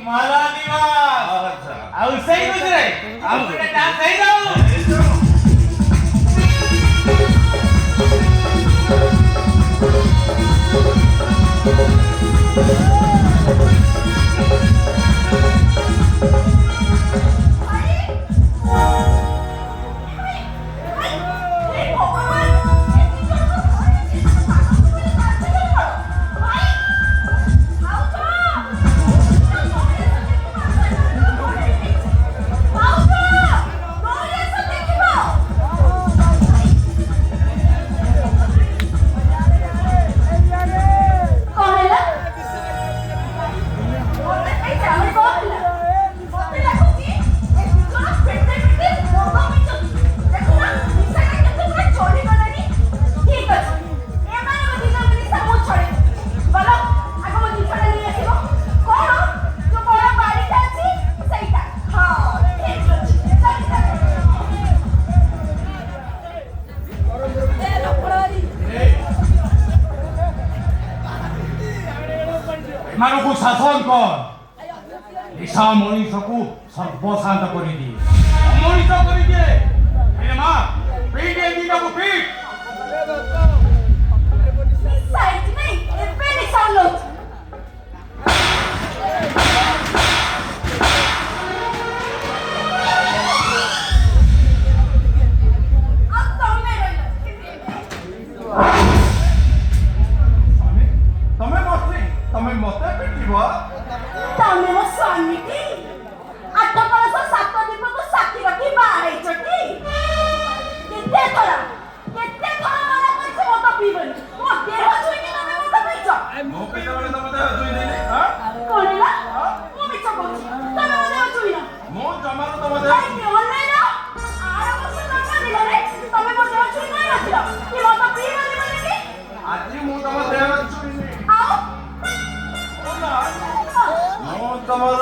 मला दिवस औषधी गुजरे आपण डान्स आहे जाऊ ଏମାନଙ୍କୁ ଶାସନ କର ନିଶା ମଣିଷକୁ ସର୍ବଶାନ୍ତ କରିଦିଏ ମଣିଷ କରିଦିଏ ହେଲେ ମା ପିଟ୍ ଏ ଦିନକୁ ପିଟ୍ ତମେ ମତେ ପିଟିବ ତମେ ମୋ ସ୍ୱାମୀ କି 8 କଳସ 7 ଦୀପକୁ ସାକ୍ଷୀ ରଖି ବାହା ହେଇଛ କି କେତେ ଥର ମନା କରିଛ ମତ ପିଇବନି ମୋ ଦେହ ଛୁଇଁକି ତମେ ମତ ପିଇଛ ମୁଁ କେତେବେଳେ ତମ ଦେହ ଛୁଇଁ ଦେଇନି କଣ ହେଲା ମୁଁ ମିଛ କହୁଛି ତମେ ମୋ ଦେହ ଛୁଇଁନ ମୁଁ ଜମାରୁ ତମ ଦେହ ଅନେଇଲ ଆର ବର୍ଷ ଜନ୍ମଦିନରେ ତମେ ମୋ ଦେହ ଛୁଇଁ ନଥିଲ କି ମତ ପିଇବନି ବୋଲିକି ଆଜି ମୁଁ ତମ ଦେହ ଛୁଇଁନି ଆଉ ମୁଁ ତମର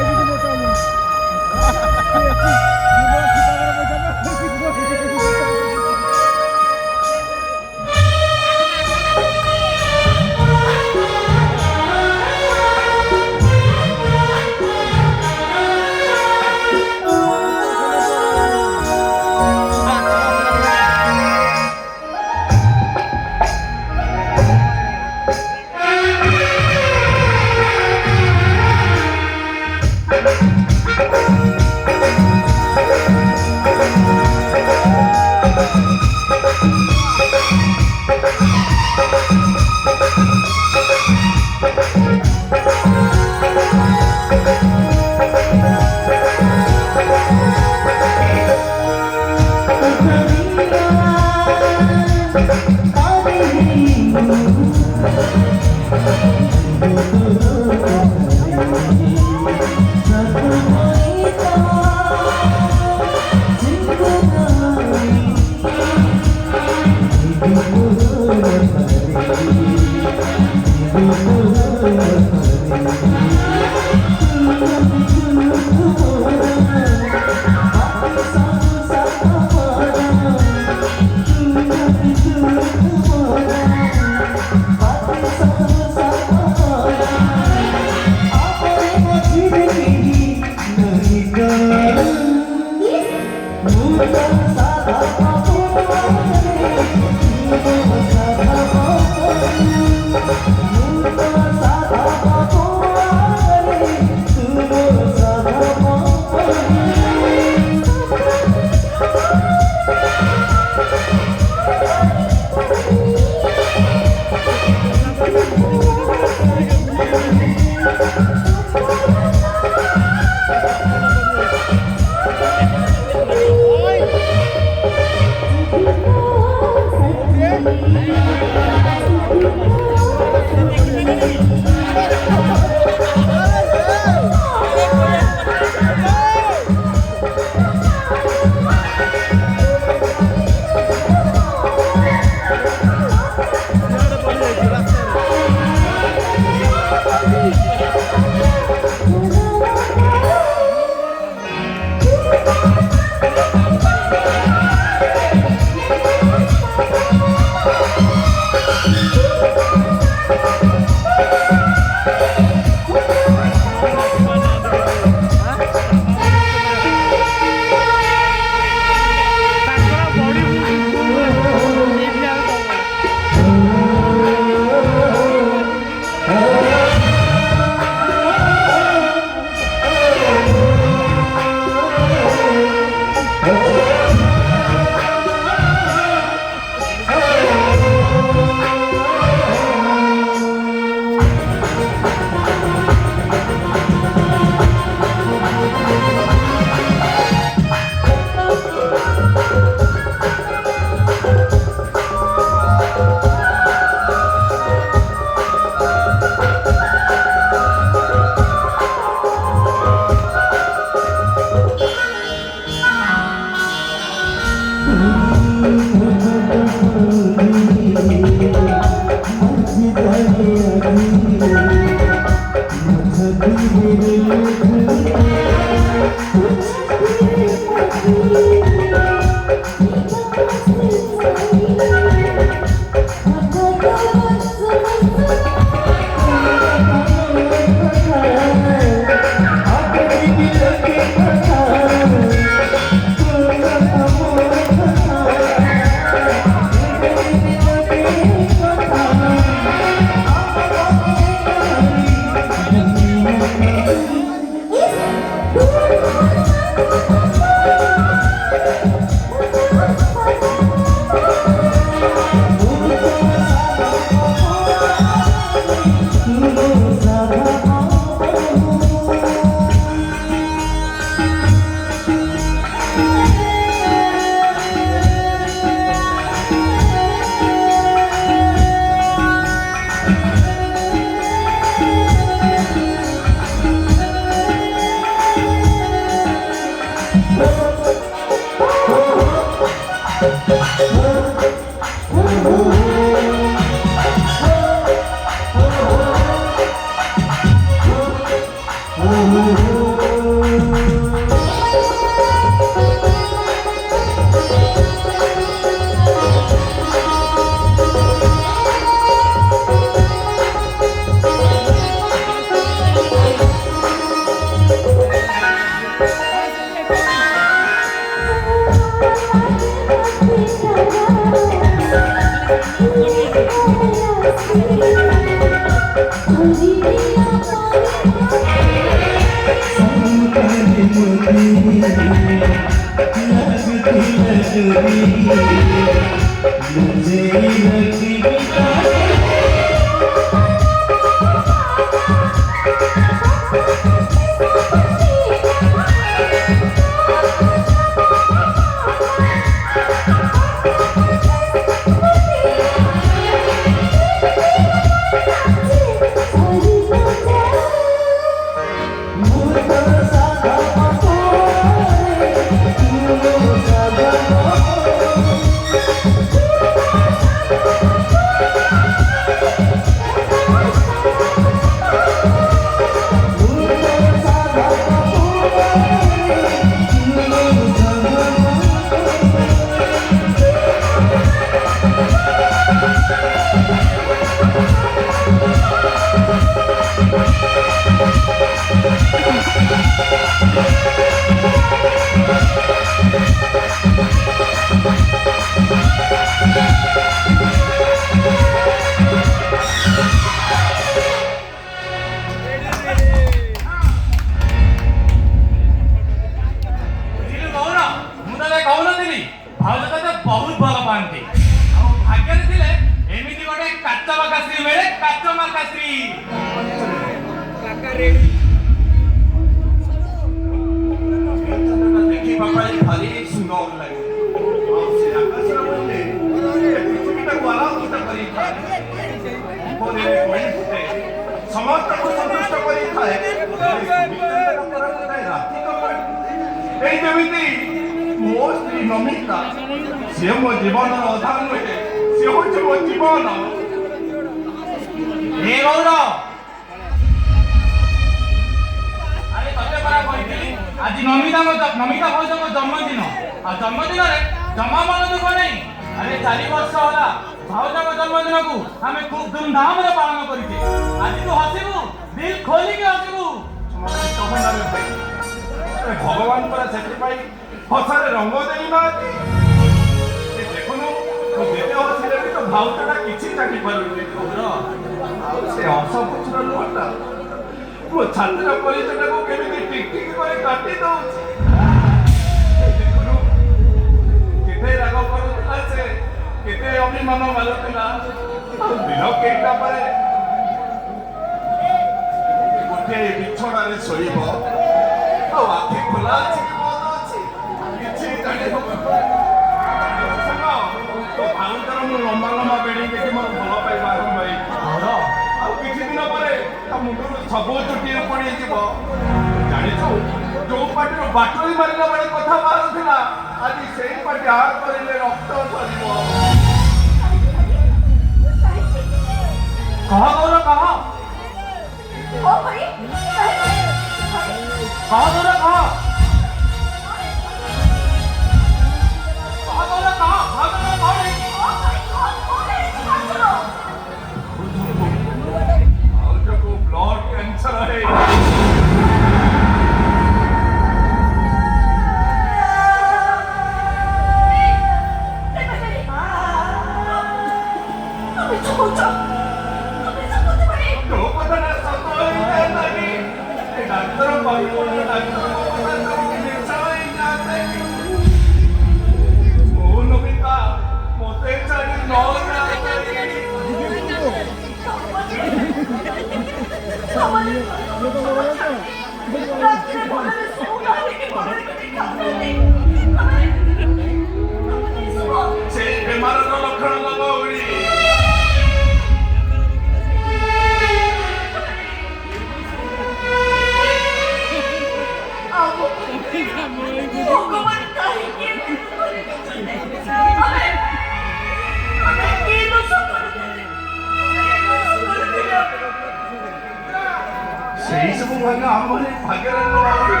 ଆମରି ଭାଗ୍ୟରେ ନବାଉନି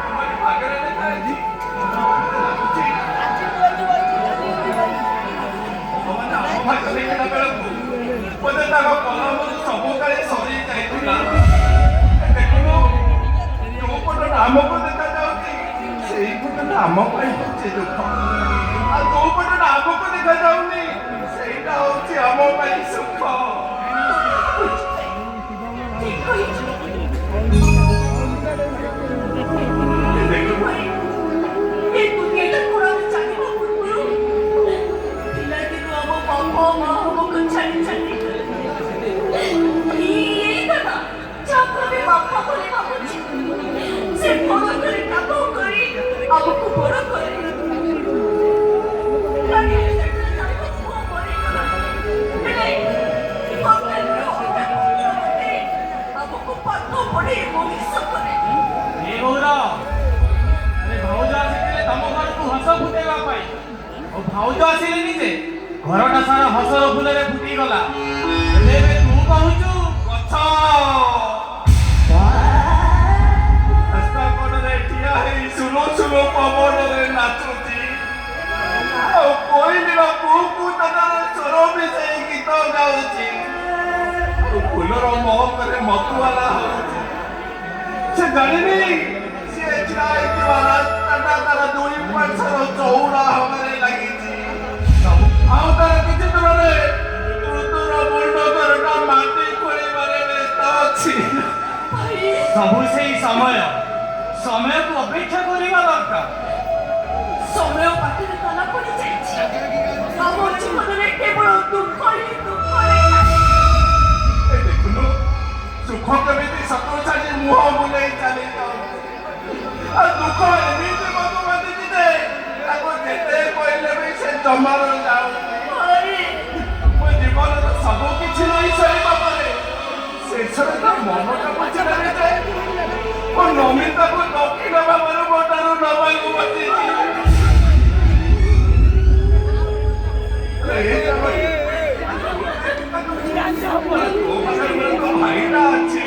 ଆମରି ଭାଗ୍ୟରେ ଲେଖା ହେଇଛି ଭଗବାନ ଆମ ଭାଗ୍ୟ ଦେଖିଲା ବେଳକୁ ବୋଧେ ତାଙ୍କ କଲମରୁ ସବୁ କାଳେ ସରି ଯାଇଥିଲା ଦେଖୁନୁ ଯୋଉ ପଟଟା ଆମକୁ ଦେଖାଯାଉଛି ସେଇ ପଟଟା ଆମ ପାଇଁ ହଉଛି ଦୁଃଖ ଆଉ ଯୋଉ ପଟଟା ଆମକୁ ଦେଖାଯାଉନି ସେଇଟା ହଉଛି ଆମ ପାଇଁ ସୁଖ भाउज आसिले निजे घरटा सारा हसर फुलरे फुटी गला एबे तू कहूचु गछ रास्ता कोडरे ठिया हे सुनो सुनो पवन रे नाचुची ओ कोइलीर कुकु तनर स्वर मिसे गीत गाउची फुलर महकरे मतुवाला होची से जानिनी से चिराई दिवाला तटा तारा दुई पाछर चौड़ा हमरे लगी ଆଉ ତାର କିଛି ଦୂରରେ ଋତୁର ମୁଣ୍ଡକରଟା ମାଟି ଖୋଳିବାରେ ବ୍ୟସ୍ତ ଅଛି ସବୁ ସେଇ ସମୟକୁ ଅପେକ୍ଷା କରିବା ଦରକାର ସମୟ ପାଖରେ ତଲା ପଡ଼ି ଯାଇଛି ଆମ ଜୀବନରେ କେବଳ ଦୁଃଖ ଦେଖୁନୁ ସୁଖ କେମିତି ଶତ୍ରୁ ଛାଡ଼ି ମୁହଁ ବୁଲେଇ ଚାଲି ଯାଉଛି ଆଉ ଦୁଃଖ ଏମିତି ମଧୁ ବାନ୍ଧିଛି ଯେ ତାକୁ ଯେତେ କହିଲେ ବି ସେ ଜମାରୁ ଯାଉନି ମୋ ଜୀବନର ସବୁ କିଛି ନେଇ ସରିବା ପରେ ଶେଷରେ ତା ମନଟା ବୁଝିଲାନି ଯେ ମୋ ନମିତାକୁ ଦକ୍ଷିଣ ଭାବରେ ମୋ ଠାରୁ ନବାକୁ ବସିଛି ଭାଇଟା ଅଛି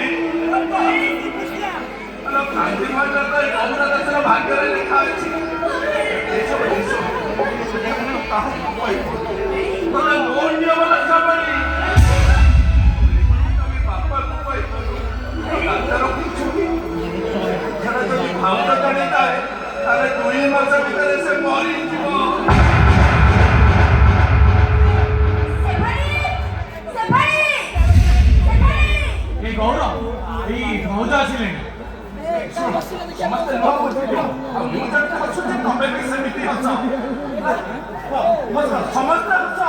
ଭାଗ୍ୟରେ ଲେଖା ଅଛି ଭାଉଜ ଜାଣିଥାଏ ତାହେଲେ 2 ମାସ ଭିତରେ ସେ ମରିଯିବ ଏ ଗୌର ଏଇ ଭାଉଜ ଆସିଲେଣି ସମସ୍ତେ ନ ବୁଝିବ ଆଉ ମୁଁ ଯଦି ହସୁଛି ତମେ ବି ସେମିତି ହସ ସମସ୍ତେ ହସ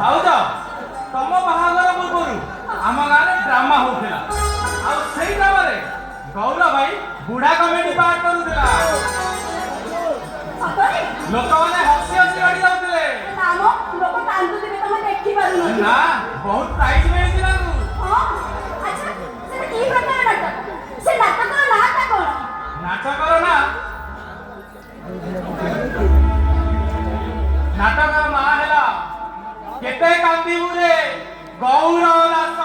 ଭାଉଜ ତମ ବାହାଘର ପୂର୍ବରୁ ଆମ ଗାଁରେ ଡ୍ରାମା ହଉଥିଲା ଆଉ ସେଇ ଡ୍ରାମାରେ ଗୌର ଭାଇ ବୁଢା କମେଡି ପାର୍ଟ କରୁଥିଲା ଲୋକମାନେ ହସି ହସି ଗଡି ଯାଉଥିଲେ ନା ବହୁତ ପ୍ରାଇଜ ମିଳିଛି ତାଙ୍କୁ ନାଟକର ନାଁ ହେଲା କେତେ କାନ୍ଦିବୁରେ ଗୌର ଦାସ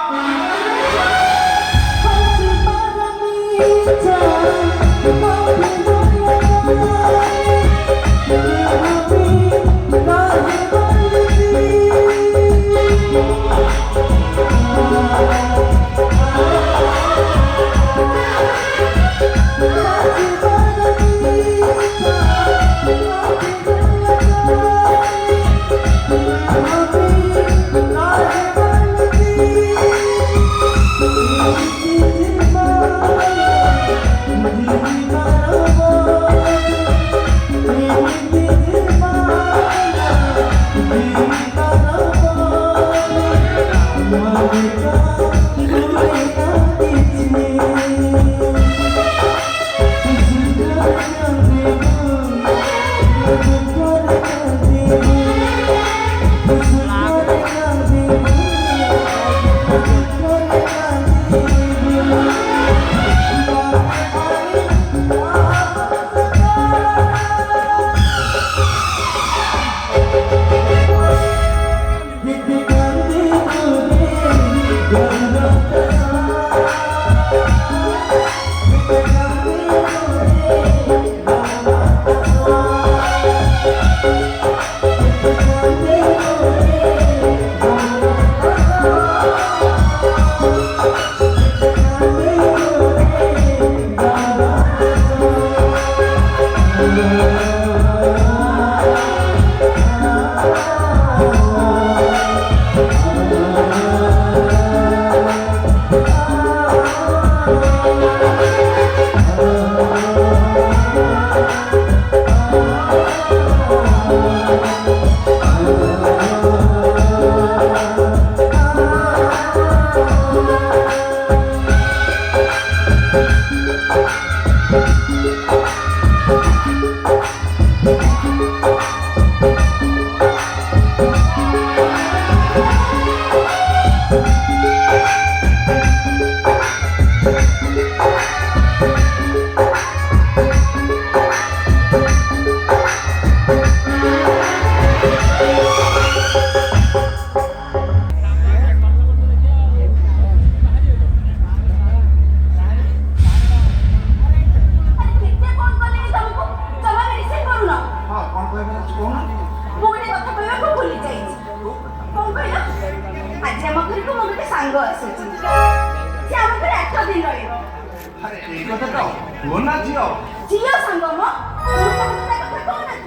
ଏଇ କଥାଟା ପୁଅ ନା ଝିଅ? ଝିଅ ସାଙ୍ଗ ମ ମୁଁ ତମକୁ ତା କଥା କହୁନାହିଁ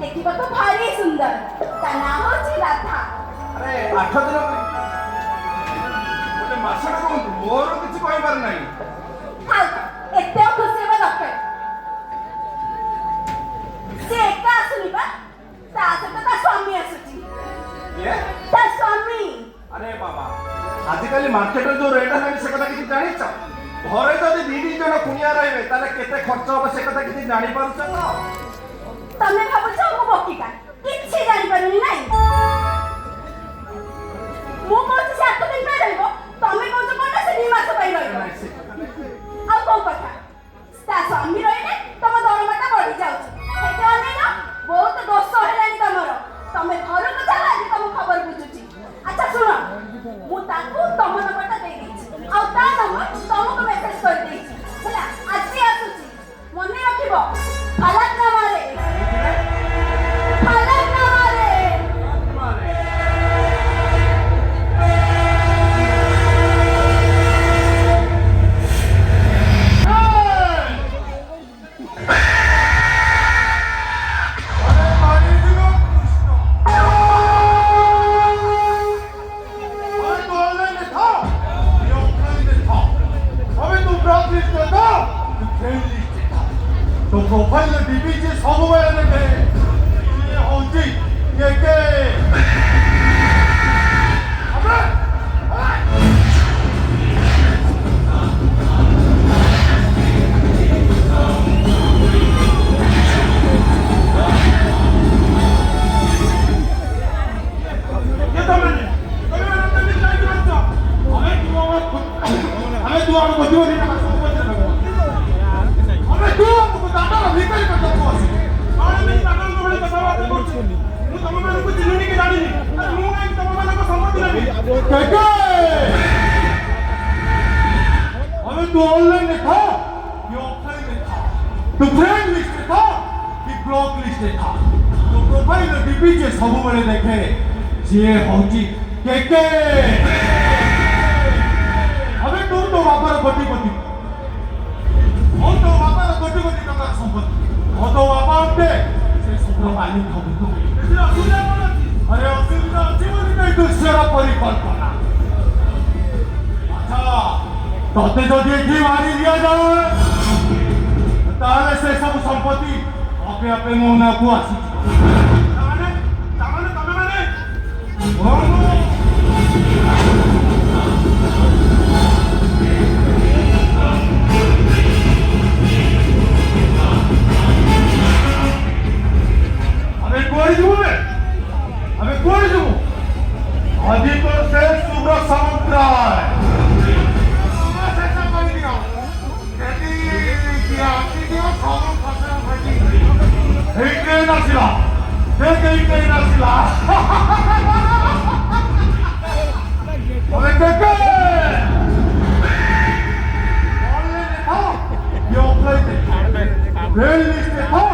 ଦେଖିବାକୁ ଭାରି ସୁନ୍ଦର ତା ନାଁ ହଉଛି ରାଧା। ଆରେ 8 ଦିନ ଗୋଟେ ମାସଟା କୁହନ୍ତୁ ମୋର କିଛି କହିବାର ନାହିଁ। ଥାଉ ଏତେ ଆଉ ଖୁସି ହେବା ଦରକାର। ସେ ଏକା ଆସୁନି ବା ତା ସହିତ ତା ସ୍ୱାମୀ ଆସୁଛି। କିଏ? ତା ସ୍ୱାମୀ। ଆରେ ବାବା ଆଜିକାଲି ମାର୍କେଟରେ ଯୋଉ ରେଟ୍ ହେଲାଣି ସେ କଥା କିଛି ଜାଣିଛ? ଘରେ ଯଦି 2 ଜଣ କୁଣିଆ ରହିବେ ତାହେଲେ କେତେ ଖର୍ଚ୍ଚ ହବ ସେ କଥା କିଛି ଜାଣିପାରୁଛ ତ? ତମେ ଭାବୁଛ ମୁଁ ବୋକିଟା କିଛି ଜାଣିପାରୁନି ନାଇଁ? ମୁଁ କହୁଛି ସେ 8 ଦିନ ପାଇଁ ରହିବ ତମେ କହୁଛ କଣ ସେ 2 ମାସ ପାଇଁ ରହିବ। ଆଉ କୋଉ କଥା ତା ସ୍ୱାମୀ ରହିଲେ ତମ ଦରମାଟା ବଢି ଯାଉଛି। ସେତେ ଅନେଇଲ ବହୁତ ଦୋଷ ହେଲାଣି ତମର। ତମେ ଘରକୁ ଚାଲ ଆଜି ତମ ଖବର ବୁଝୁଛି। ଆଚ୍ଛା ଶୁଣ ମୁଁ ତାକୁ ତମ ନମ୍ବରଟା ଦେଇଦେଇଛି ଆଉ ତା ନମ୍ବର ତମକୁ ମେସେଜ କରିଦେଇଛି ହେଲା। ଆଜି ଆସୁଛି ମନେ ରଖିବ। ଫଲକନାମାରେ ଫଲକନାମାରେ तो प्रोफाइल डीबीजे ସବୁବେଳେ ଦେଖେ ଇଏ ହଉଛି କେକେ ଆବେ ଆମେ ତୁ ଆମ ବଦିବ ଦିନ ଆମେ ତୁ ଆମକୁ ଦାଦା ଭିକାରୀ କଥା କହୁଛି କଣ ଆମେ ଦାଦାଙ୍କ ଭଳି କଥାବାର୍ତ୍ତା କରୁଛୁ। ମୁଁ ତମମାନଙ୍କୁ ଚିହ୍ନିନି କି ଜାଣିନି ମୁଁ କାହିଁକି ତମମାନଙ୍କ ସମ୍ମତି ନେବି। କେକେ अबे तू ऑनलाइन देखा कि ऑफलाइन देखा तू फ्रेंड लिस्ट देखा कि ब्लॉक लिस्ट देखा तो प्रोफाइल डीपी जे ସବୁବେଳେ ଦେଖେ ସିଏ ହଉଛି କେକେ। अबे तू तो बापाର କୋଟି କୋଟି और तो बापाର କୋଟି କୋଟି ଟଙ୍କାର ସମ୍ପତ୍ତି और तो बापा ଅଟେ ସେ ସବୁର ମାଲିକ ହବ ତୁ। ଏଥିରେ ଅସୁବିଧା କଣ ଅଛି? अरे ଅସୁବିଧା ଅଛି ବୋଲି ତ ଏଇ ଦୃଶ୍ୟର ପରିକଳ୍ପନା। ଆଚ୍ଛା ତତେ ଯଦି ଏଠି ମାରି ଦିଆଯାଏ ତାହେଲେ ସେ ସବୁ ସମ୍ପତ୍ତି ଆପେ ଆପେ ମୋ ନାଁକୁ ଆସିଯିବ। ଆମେ କୁଆଡ଼େ ଯିବୁ ବେ? ଆମେ କୁଆଡ଼େ ଯିବୁ? ଆଜି ତ ସେ ଶୁଭ୍ର ସମୁଦ୍ରାୟ Hey, ट्रेन आसिला देख एई ट्रेन आसिला अबे केके ऑनलाइन देखा ये ऑफलाइन देखा रेल लिस्ट देखा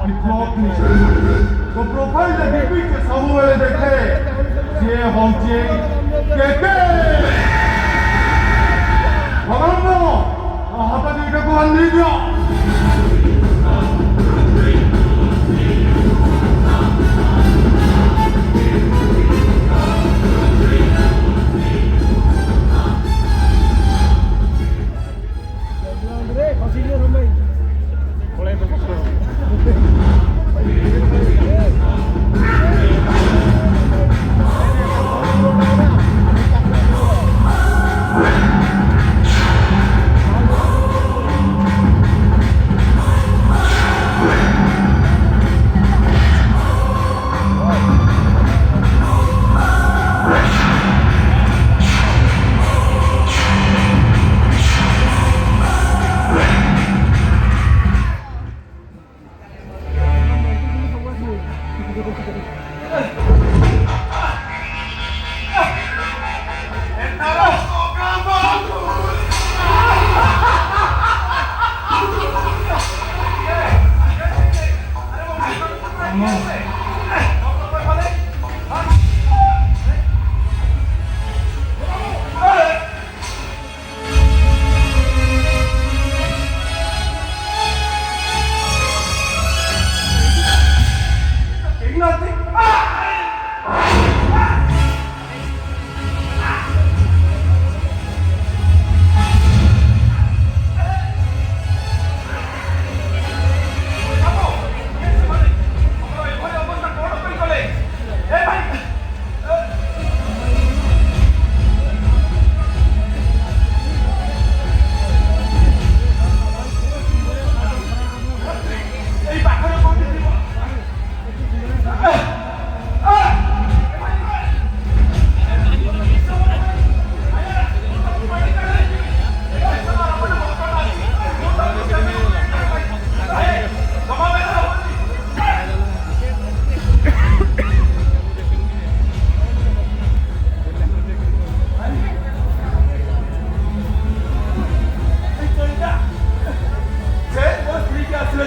ये ब्लॉक लिस्ट तो प्रोफाइल डीपी के ସବୁବେଳେ ଦେଖେ ये होची केके भगवान हाथ दुईटा को बांधी दिया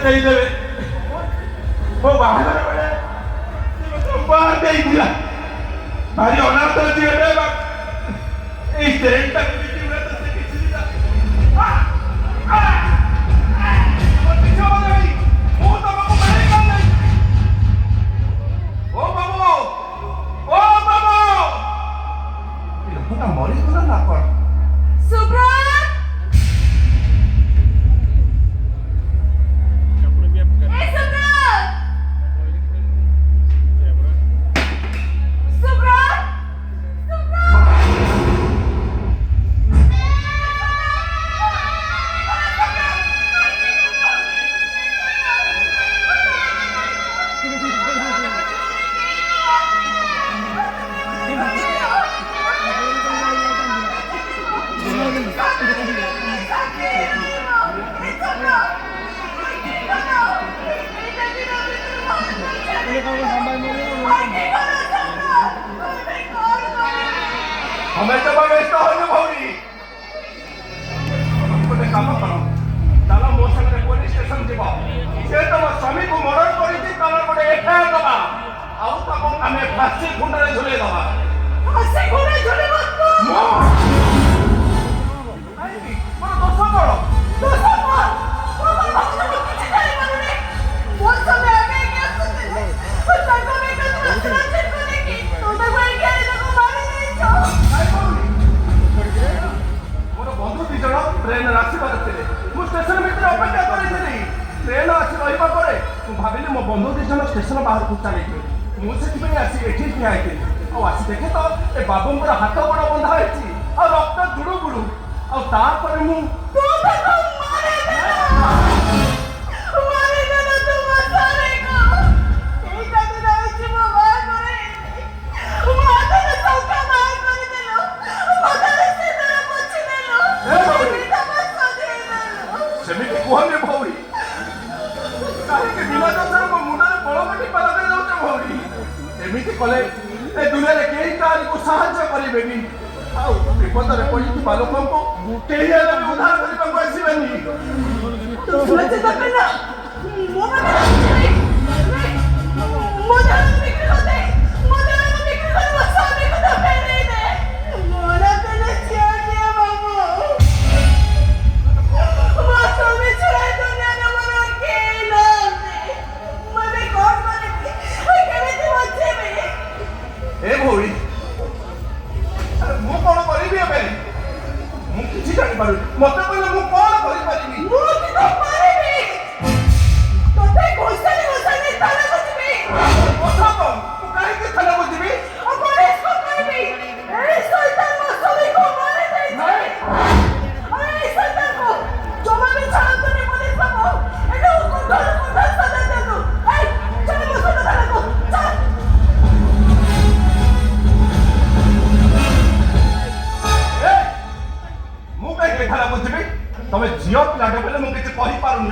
ଦେଇଦେବେ ମୋ ବାହାଘର ବେଳେ ବାହା ଦେଇଥିଲା ଭାରି ଅନାଥ ଝିଅଟେ ଏଇ ଟ୍ରେନଟାକୁ ବିକିଲେ ତ ସେ କିଛି ଦିନ ମୁଁ ତମକୁ ମେଡିକାଲ ନେଇ ଓ ବାବୁ ଏ ଲୋକଟା ମରିଗଲା ନା କଣ? हमें जब व्यस्त हो भौरी गोटे काम कर चलो मो संगे पुलिस स्टेशन जीव से तुम स्वामी को मर्डर कर गोटे एफआईआर दबा आम फांसी खुंडे झुले दबा ट्रेन आसवा थे मुझे स्टेशन भितर अपेक्षा करी ट्रेन आसी रहा पर भाविली मो बंधु दी जन स्टेशन बाहर को चले मुझे आसी ये ठिया आसी देखे तो ए बाबूंर हाथ गोड़ बंधा है रक्त जुड़ू बुड़ू आपर सेमिति कहनी भौरी कहीं बिना दर्शन मो मुंडे बड़बटी पाल कर भौरी एमती कले ए दुनिया कई काल को साहाय्य करेंगे विपद में पड़ी लोक कई उद्धार करने भौरी मु कौन करी मुझे जापर मत कहले मु कौन तमें झील पिलाटे बोले मुझे किसी कही पारुनी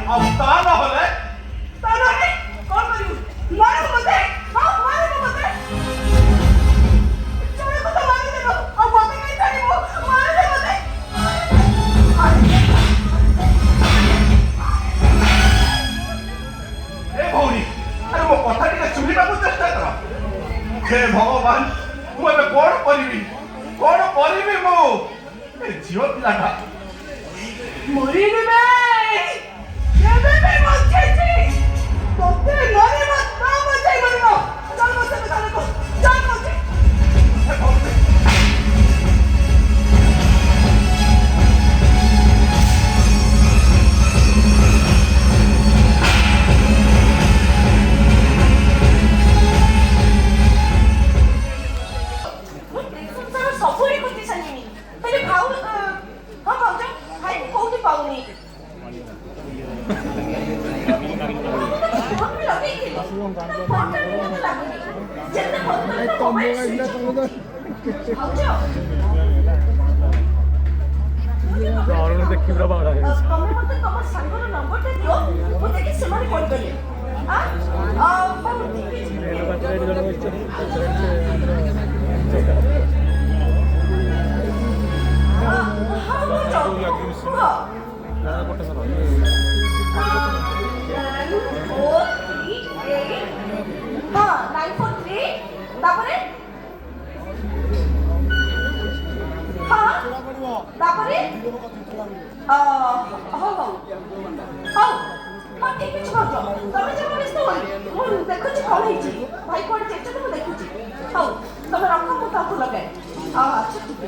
भौरी अरे मो कथा टे शुणा चेष्टा कर हे भगवान मुझे कौन करी मो झील पिलाटा मरिबे केबे बे बचेछि तोते मरे मत ना बचाई मरबो चल मत चल को चल मत सफरी कुति सनी तेरे भाऊ हां भाऊ भाई कोठी पाउनी 943 हाँ 943 तापरे हाँ तापरे हो हो हो हाँ ठीक है छोड़ दो तमे जब व्यस्त हो मैं देखो छी कौन है जी भाई कोड चेक तो मैं देखो छी हो तमे रखो मु ताकू लगाए अच्छा ठीक है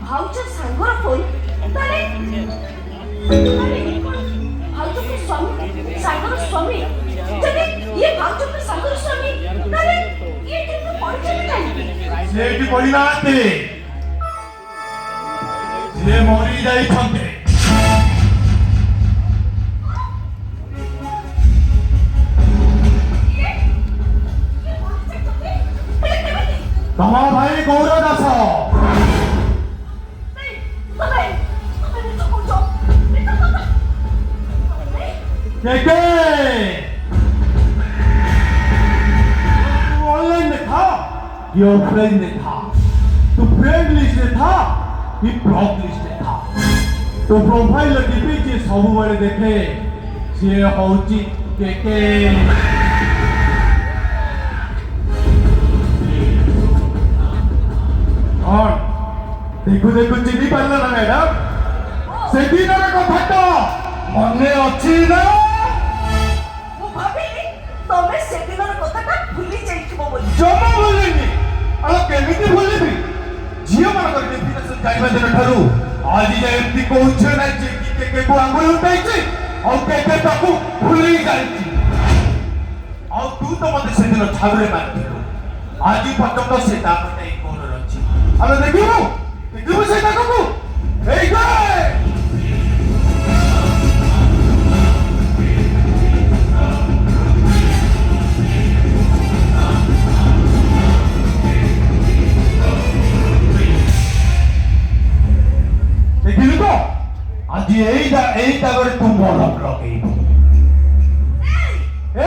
भाउच सांगर फोन तारे भाउच के स्वामी सांगर स्वामी जदि ये भाउच के सांगर स्वामी तारे ये किंतु परिचय नहीं सेठी पड़ी नाते से मरी जाई छंते तमा भाई गौरा दास Kete! तू ऑनलाइन में था कि ऑफलाइन में था तू फ्रेंड लिस्ट में था कि ब्लॉक लिस्ट में था तो प्रोफाइल डीपी जे सब बड़े देखे से होची केके और देखो देखो चिन्ही पारला ना मैडम से दिनर कथा तो मने अछि ना मु भाबिली तमे से दिनर कथाटा भूली जाइछबो बोली जमा भूलिनी अल केमिति भूलिबी जियो मन कर डेफिनेशन जाइबा दिन ठारू आज जे एमती कहउछ ना जे कि के को आंगुल उठाइछि और के ताकू भूली जाइछि और तू तो मते से दिन छाबरे मारथिलु आज पर्यंत से ता मते कोन रछि अबे देखिबो से ताकू ए गए देखिलु तो आज एइटा करे तू मलम लगेइबो ए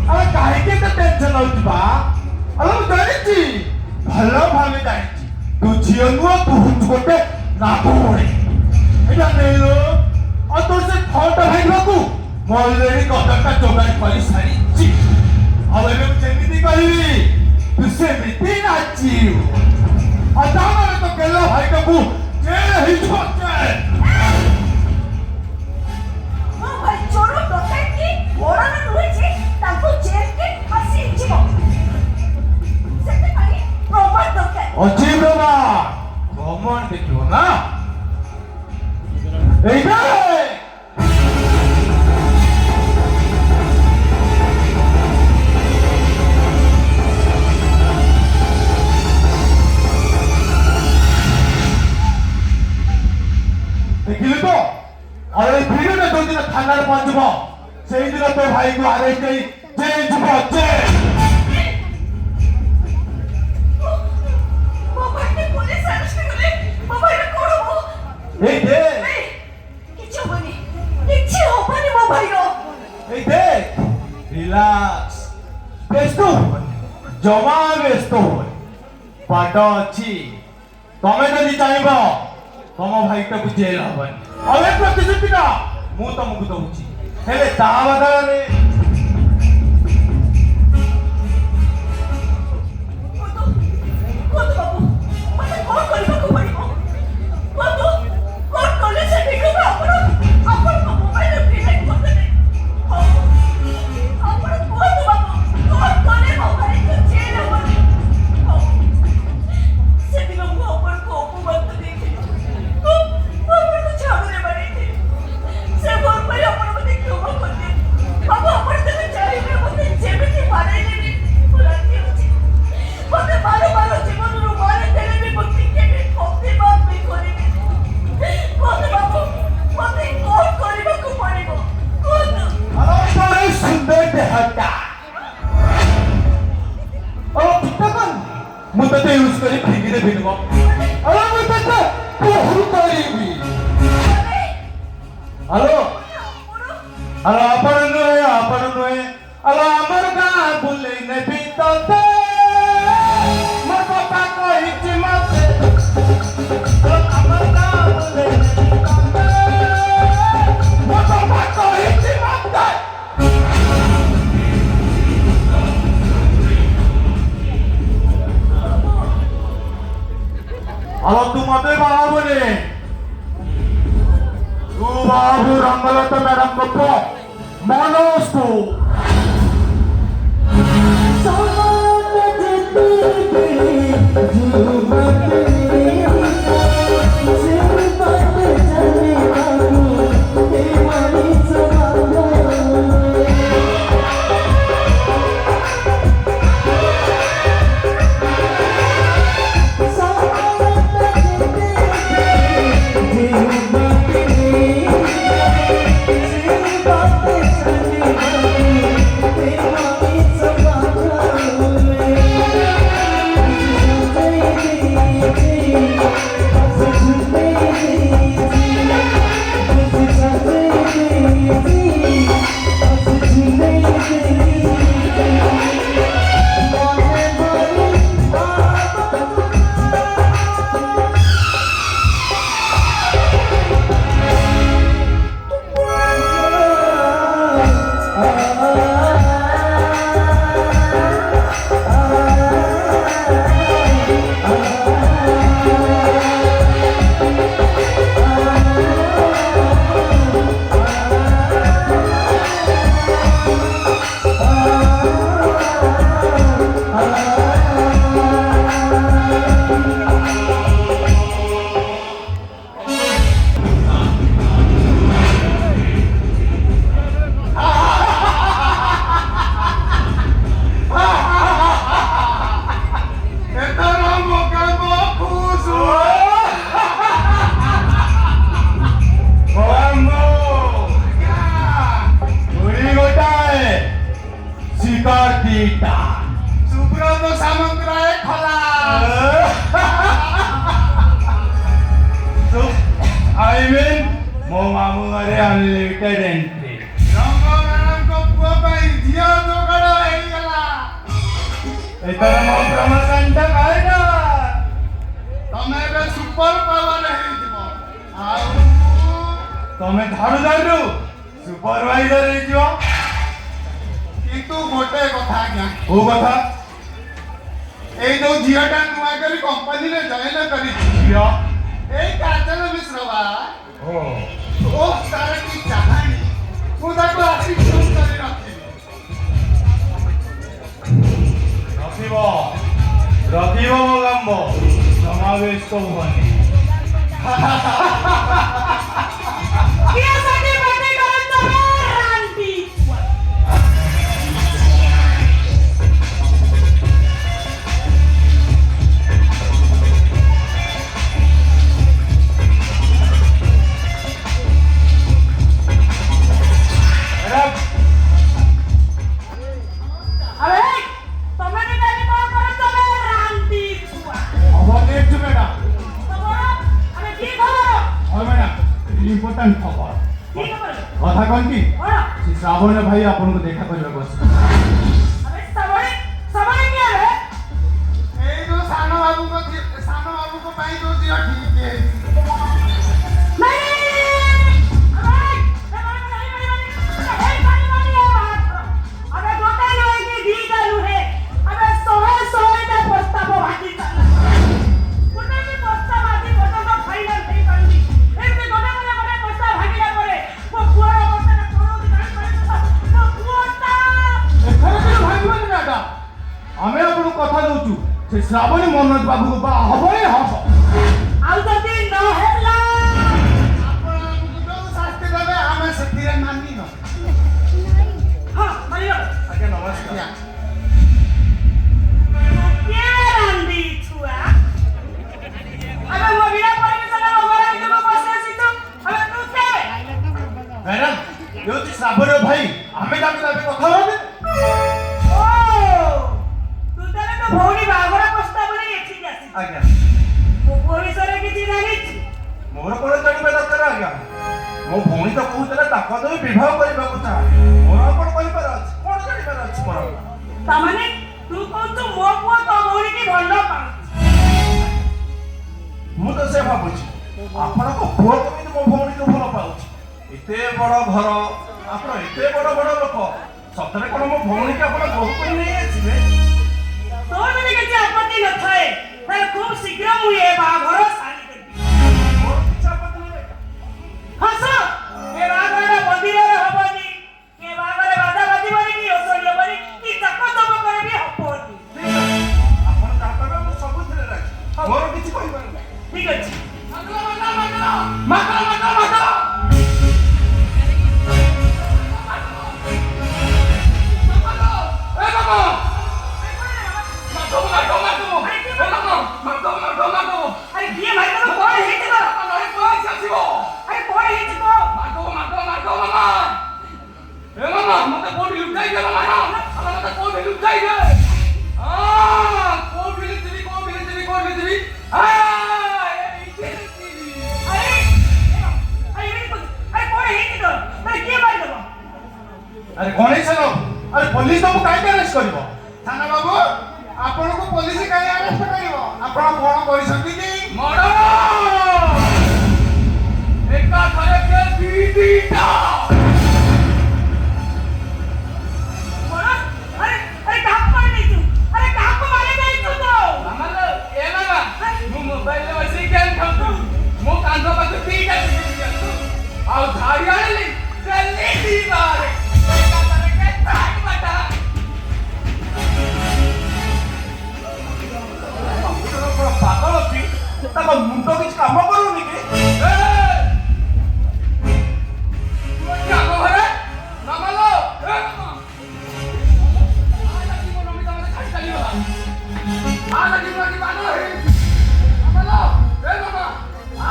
अरे काहे के तो टेंशन होउछ बा अरे मैं जानिछि भलो भावे जानिछि तू जियनु तू हुंचोटे ना कोड़े एटा नेलो और तोर से फोटो भाइबाकू मैं ऑलरेडी कतटा जोगाड़ करि सारिछि अब एबे जेमिति कहिबी तू सेमिति नाचियो और दामारे तो केला भाई काकू जेल ही छोटे हां भाई चोरो डकैत की घोड़ा न रुहे छी ताको जेल के फांसी छिबो सेते पाई प्रमाण दरकार अच्छी प्रमाण देखियो ना एइटा देखिले तो अरे फिर ने दो दिन थाना रे पहुंचबो सेही दिन तो भाई को अरेस्ट करी जेल जबो जेल मो भाई के पुलिस अरेस्ट करले मो भाई को कोड़ो ए दे किछ होबनी मो भाई रो ए दे रिलैक्स बेस्तो जमा बेस्तो पाटो अछि तमे जदि चाहबो तम भाई को जेल हबन अबे प्रतिश्रुति ना मु तुमको दउछि हेले ता बदल रे कोतो बाबू मते कोन करबा को पड़िबो कोतो कोन कले से भिडो अपन को मोबाइल डिलीट कर दे अपन कोतो बाबू कोन कले मोबाइल को जेल हबन से दिन मु अपन को उपमत देखि अपन को छाबरे बड़ी थी से बोल पर अपन मते क्यों कर दे बाबू अपन ते चाहिए मते जेमिति मारे लेनी बुलाती होची मते मारो जीवन रो मारे देले भी मुक्ति के भी खोते बात भी करिबी कोते बाबू मते कोन करबा को पड़िबो कोन अरे सुंदर देहता ओ ମୁଁ ତତେ ୟୁଜ କରି ଫିଙ୍ଗି ଦେବି ନୁହଁ ଆରେ ମୁଁ ତତେ ବହୁତ କରିବି ହ୍ୟାଲୋ ହ୍ୟାଲୋ ଆପଣ ନୁହେଁ ହ୍ୟାଲୋ ଆମର ଗାଁ ବୁଲେଇ ନେବି ତତେ ମୋ ବାପା କହିଛି ମତେ ଆମର ଗାଁ ବୁଲେଇ ନେବି ତତେ ମୋ ବାପା କହିଛି ମତେ हलो तू मते बाबूले तू बाबू रंगलत मैडम को मनोज को तमें धारू धारू सुपरवाइजर किंतु गोटे कथा क्या वो कथा ए जो झीटा नुआ करी कंपनी रे जॉइन करी झियो ए काजल मिश्रवा ओ सारा की कहानी मुदा को आसी फोन करी रखिबो मोगम्बो समावेश तो होनी इम्पोर्टेंट खबर कथा कौन की श्रावण भाई आपन को देखा करबा बस अरे श्रावण क्या है ए जो सानो बाबू को पाई दो दिया ठीक है नहीं अबे गोटा लोई की दी चालू है अबे सोहे का प्रस्ताव बाकी चल गोटा की प्रस्ताव बाकी गोटा तो फाइनल नहीं करनी एमती गोटा गोटा प्रस्ताव भागिला करे वो पुअर अवस्था ना कोनो दिखाई पड़े तो पुअरता एखरे के भागिबनी नाटा हमें आपन कथा दउचू से श्रावणी मनोज बाबू को बा हबे हब आउ जदी न हेला आपन को तो शास्त्री देबे हमें सतीरे माननी न हां भैया आके नमस्कार क्या रंदी छुआ अबे वो बिना परमिशन हमारा को बसे सी तो अबे तू के मैडम यो श्रावण भाई हमें जाके कथा होबे ओ तू तने तो भौणी बागरा प्रस्ताव नहीं आज्ञा ମୋ ପୁଅ ବିଷୟରେ କିଛି ଜାଣିଛୁ? मोर कोन जानिबा दरकार आज्ञा मो भौणी तो कहूतले ताको तो विवाह करबा को चाहे मोर कोन कहिबार अछि कोन जानिबार अछि मोर तामाने तू कहू मो पुओ तो भौणी की भल पा मु तो से भाबुची आपण को पुओ केमिति मो भौणी को भल पाउची एते बड़ घर आपण एते बड़ बड़ लोक सतरे कोन मो भौणी के आपण बहु कोइ नै आछिबे तो मैंने किसी आपत्ति न थाए तार खूब शीघ्र मु ए बाघर सारी देबी मोर किछ आपत्ति नै हस ए बाघर मंदिर रे हबनी के बाघर बाजा बाजीबनी की ओसोली हबनी की चक चक करबी हबनी आपण का करबे मु सब थिले राखी मोर किछ कहिबार नै ठीक अछि माता अरे किए भाई तो कोई हेत कर अरे कोई हेत को मते कोडी लुटाई दे मामा मते कोडी लुटाई दे कोडी दिबी अरे गणेश लो अरे पुलिस तो काई अरेस्ट करबो थाना बाबू आपण को पुलिस काई अरेस्ट करबो आपण कोन करि सकती की मरो एका थरे के दीदीटा अरे कहां पर नहीं तू अरे कहां को मारे नहीं तू तो मामा ए मामा मु मोबाइल में वैसे गेम खेलतु मो कांधो पर तीटा आउ धाड़ी आली जल्दी दी मारे एका थरे के ताक बटा पागल अछि ताको मुंड किछ काम करूनी कि क्या घरे मामा लो ए मामा आला की मो नमी तमने खाई चली होला आला की मोटी बानो है मामा लो ए मामा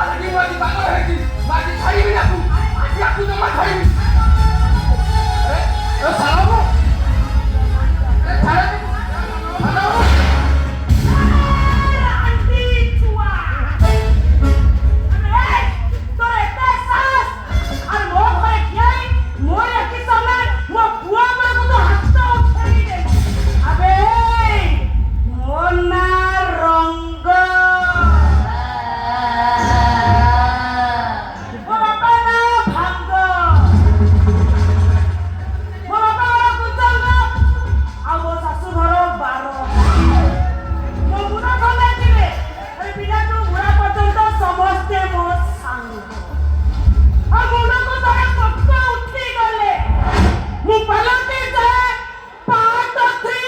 आला की मोटी बानो है की बाकी खाई भी ना तू याकू तो मत खाई ए साला वो ए साला हेलो आंटी छुआ अरे तो एते सास और मो घरे कियाई मोर एकी समय मो बुआ पर को तो हाथ उठेई दे अबे मोर ना रंग ओ बाबा ना भांग मो बाबा कुचंग आ मो सासु घर 12 मो बुढ़ा खंडा थिले अरे बिना तू बुढ़ा पर्यंत समस्ते मो सांग आ मुंडा को तारा पक्का उठी गले मु पलटे जाए पाट थी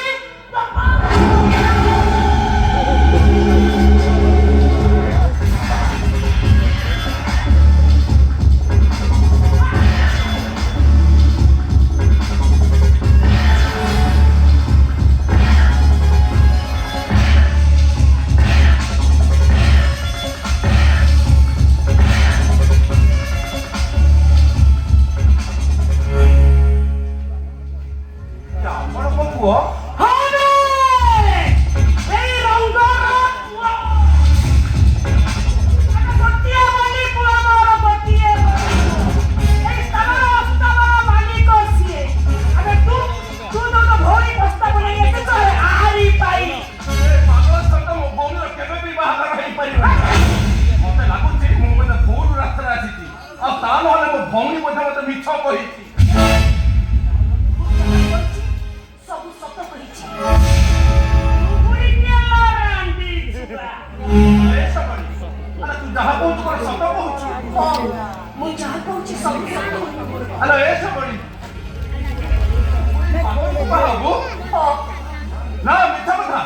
क्या आपण को पुओ हरे এই রঙ্গর পুয়া আরে বটিয়া মালি পুয়া মোর বটিয়া এই সারা অস্তবা মালিক সিয়ে আরে তু তো ভরি প্রস্তাব নাই এতে তো আহারি পাই ए पागल सत मो भौणी केबे भी बाहा रही परिबा मते लागुची मो मते भूल रास्ता आछी आ ता नहले मो भौणी मते मिछ कहिची सब सत कहिछि बुढ़ी के लारे आंटी छुआ ए सबरी अरे तू जहा पहुंच कर सत पहुंच मु जहाँ कहूँ सब सत अरे ए सबरी पागल को बाबू ना मिठा कथा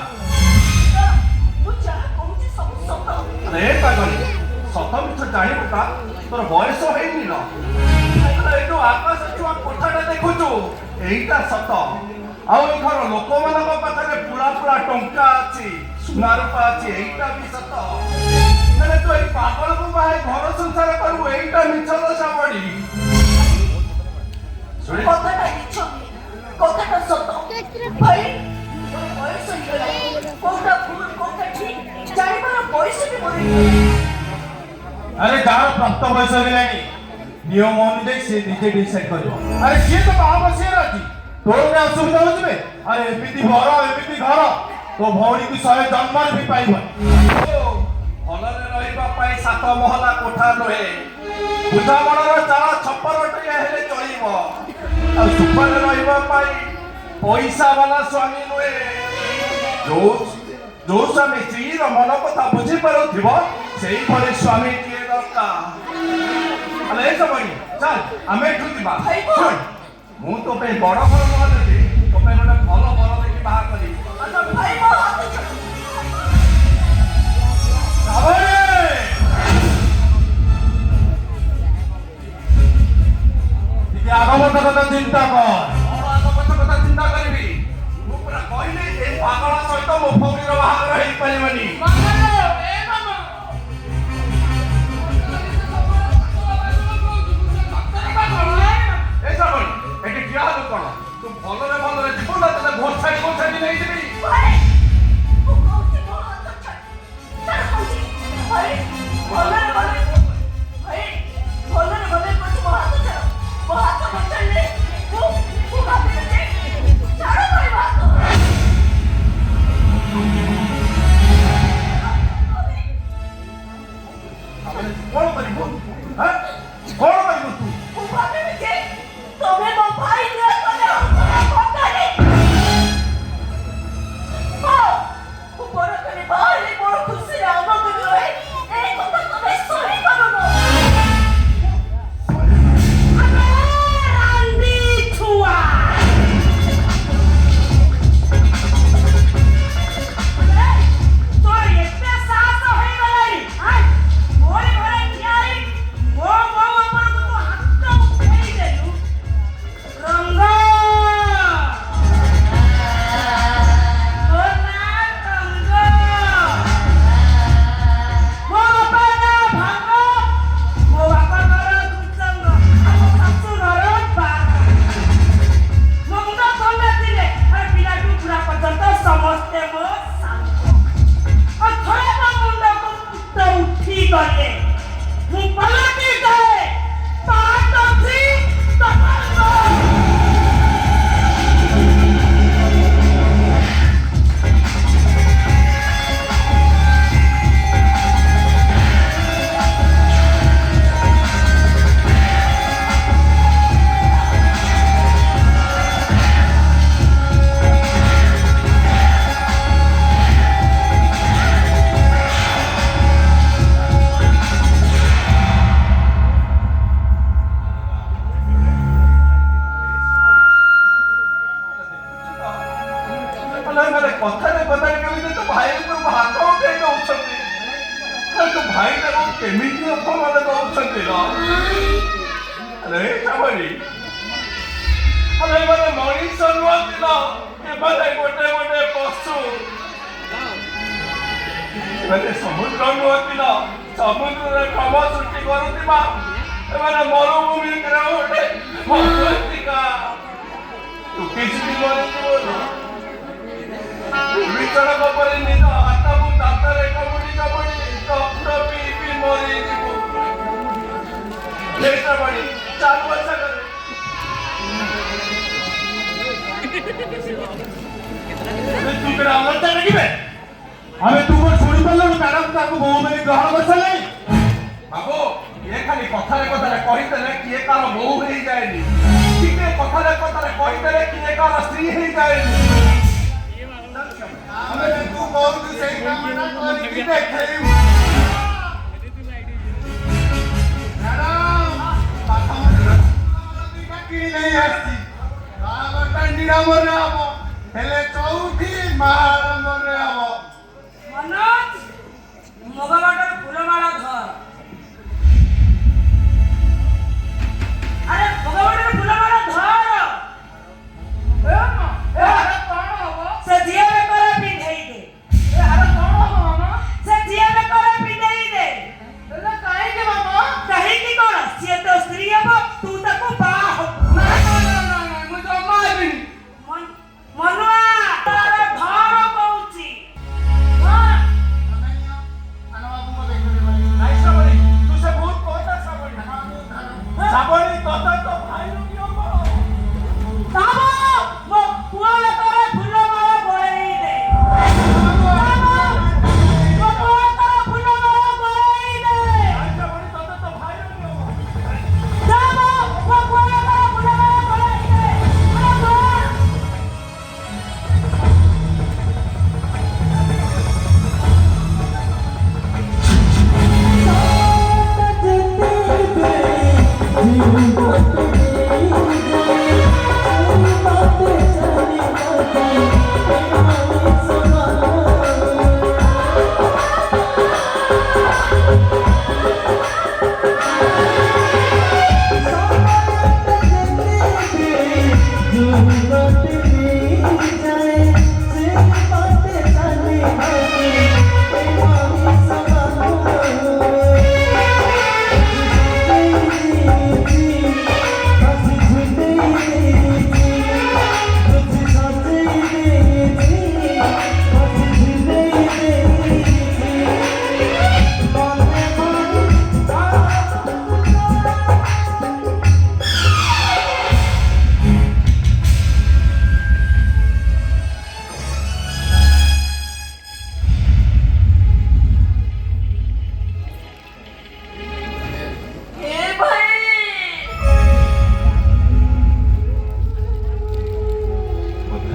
मु जहाँ कहूँ सब सत अरे पागल सत मिठ जानि पता तोर बयस हेइनी न अरे तो आकाश छुआ कोठाटा देखुछु एइटा सत आउ ए घर लोक मानक पाखरे पुरा पुरा टंका अछि सुना रूपा अछि एइटा भी सत नले तो ए पागल को बाहे घर संसार करू एइटा मिछ दशा पड़ी सुनि কথাটা মিছ কথাটা সত্য ভাই বয়স হয়ে গেল কোনটা ভুল কোনটা ঠিক জানিব अरे जार प्राप्त बयस हेलानी नियम अनुଯାयी से निजे डिसाइड करियो अरे सी तो बाहा बसिए राजी तोर ने असुविधा होछ बे अरे एमिति घर तो भौणी की सहे जन्मर भी पाइबन भलरे रहिबा पाई सात महला कोठा नहे बुझामणार चाला छप्पर टया हेले चलिबो आ सुपर रहिबा पाई पैसा वाला स्वामी नहे जो स्वामी स्त्रीर मन कथा बुझी पारुथिबो सेही भली स्वामी किए दरकार अले सबनी चल आमे ठुजिबा सुन मु तो पे बड़ घर नहले तो पे गोटे भल बर देखि बाहा करी अच्छा भाई मो हाथ छोड़ आगमत कथा चिंता कर आगमत कथा चिंता करबी मु पूरा कहले ए पागला सहित मो फौरीर बाहागर हेई परिबनी तू भलरे जीव ना तेरे घोषाड़ी नहीं जीवी भाई तू कौची मो हाथ छोड़ सर कौची भाई भलरे भाई भलरे कौची मो हाथ छोड़ मो हाथ छोड़ले तू भाभी दे छाड़ भाई बात कौन करिबो हैं कौन करिबो तू भाभी दे तुम्हें मो भाई ने कने कोकानी ओ बड़ कने भाई बड़ खुशी आम को रहे ए कथा तुम्हें सही करो आंधी छुआ तो इतने सास होई गलाई हाय मोरे घरे कियाई मो ऊपर को तो हाथ उठेई देलु रंगा ओ ना रंगा मो बापा ना भांगो मो बापा घर दुचंग मो सासू घर बागा मो मुंडा तले दिले और पिलाटू पूरा पर्यंत समस्ते मो सांगो और थोड़े मो मुंडा को तो उठी गले मु पलटी गए पाट थी तकांगो अरे कथारे केमिति तो भाई को हाथ उठे दउछथि तो भाई को केमिति अपमान दउछथि रो अरे सबरी अरे माने मनीष नोति न के माने गोटे पशु माने समुद्र नोति न समुद्र रे कम सृष्टि करतिबा माने मरुभूमि करे गोटे मस्तिका तू किछि बोल विचरण पर निज हाथକୁ ଦାନ୍ତରେ କାମୁଡ଼ି ପି ମରିଯିବୁ ଲେଖା ବଢ଼ି ଚାଲୁ ଆଶା କରେ तू केड़ा अमरता रखिबे हमें तू को छोड़ी पल्लो मैडम ताको बहु में ग्रहण कर सले बाबू ये खाली कथारे कहिदेले किए कार बहु हेई जाएनी ठीक कथारे कहिदेले किए कार स्त्री हेई जाएनी हमें तू बहुत सही काम ना करी कि देखेई मैडम पाठा में कि नहीं आसी बाबा निरा मरे आबो हेले चौथी महार मरे आबो मनोज मगबाटर फुलमाला धर अरे मगबाटर फुलमाला धर ए अरे कौन हो से दिया में करे पिंधई दे ए अरे कौन हो मामा से दिया में करे पिंधई दे बोले काहे के मामा काहे की कौन से तो स्त्री अब तू तको बा ना मुझे मारबी मनुआ अरे धर कहूची हां अनैया अनवा तुम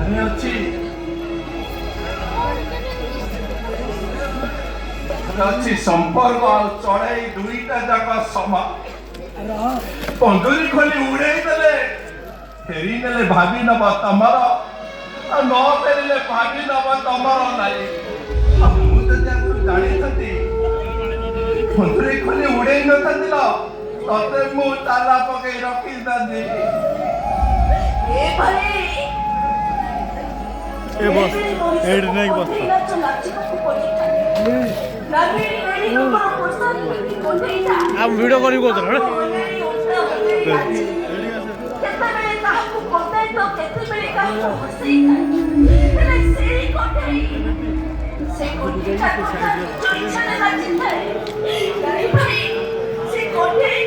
ଆରେ ଅଛି ସମ୍ପର୍କ ଆଉ ଚଢେଇ ଦୁଇଟା ଯାକ ସମାନ ପନ୍ଦୁରୀ ଖୋଲି ଉଡେଇ ଦେଲେ ଫେରି ନେଲେ ଭାବି ନବ ତମର ଆଉ ନ ଫେରିଲେ ଭାବି ନବ ତମର ନାହିଁ ଆଉ ମୁଁ ଯଦି ଆଗରୁ ଜାଣିଥାନ୍ତି ପନ୍ଦୁରୀ ଖୋଲି ଉଡେଇ ନଥାନ୍ତି ତତେ ମୁଁ ତାଲା ପକେଇ ରଖିଥାନ୍ତି हम वीडियो करी को କେତେବେଳେ କାହାକୁ ବନ୍ଧାଇ ତ କେତେବେଳେ କାହାକୁ ହସେଇଥାଏ ହେଲେ ସେଇ କଣ୍ଢେଇ ସେ କଣ୍ଢେଇଟା କଥା ନିଜ ଇଚ୍ଛାରେ ନାଚିଥାଏ ନାଇଁ ଭାଇ ସେ କଣ୍ଢେଇ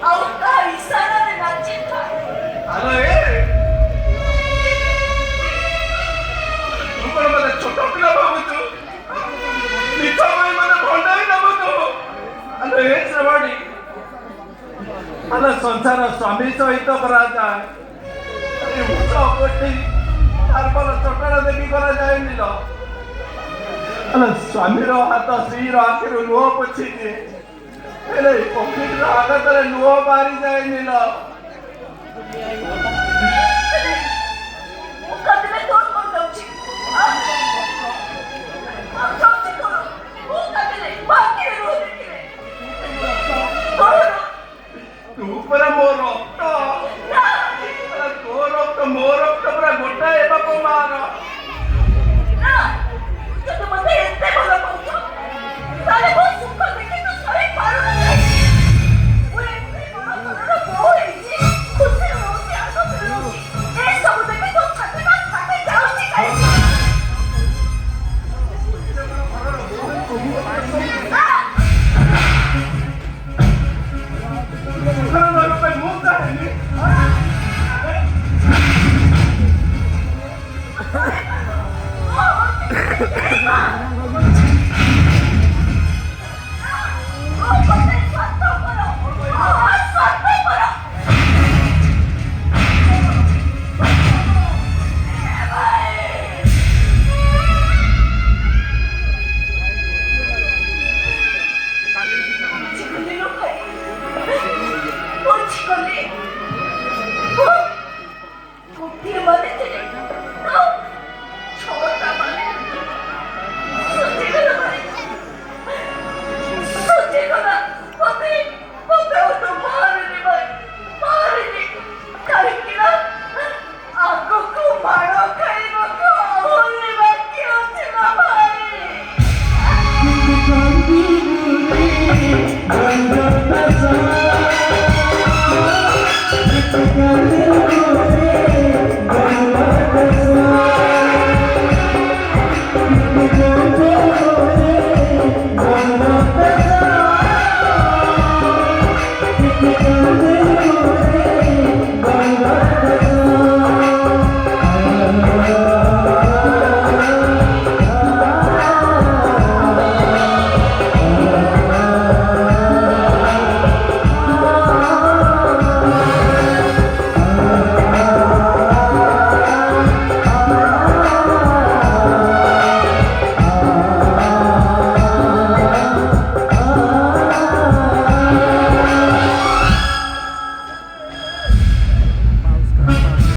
ଆଉ କାହା ଇଶାରାରେ ନାଚିଥାଏ ଆଲୋ ତୁ କଣ ମତେ ଛୋଟ ପିଲା ଭାବୁଛୁ ମିଛ ପାଇଁ ମତେ ଭଣ୍ଡାଇ ନବୁ ତୁ ଆଲୋ ଶ୍ରବଣୀ ଆଲୋ ସଂସାର ସ୍ୱାମୀ ସହିତ କରାଯାଏ ଉଚ୍ଚ କୋଠି ତାର ଚଟାଣ ଦେଖି କରାଯାଏନି ଆଲୋ ସ୍ୱାମୀର ହାତ ସ୍ତ୍ରୀର ଆଖିରୁ ଲୁହ ପୋଛି ଦିଏ ହେଲେ ପକ୍ଷୀର ଆଘାତରେ ଲୁହ ବାହାରି ଯାଏନି ତୁ ପରା ମୋ ରକ୍ତ ତୋ ରକ୍ତ ମୋ ରକ୍ତ ପୁରା ଗୋଟାଏ ବାପ ମାର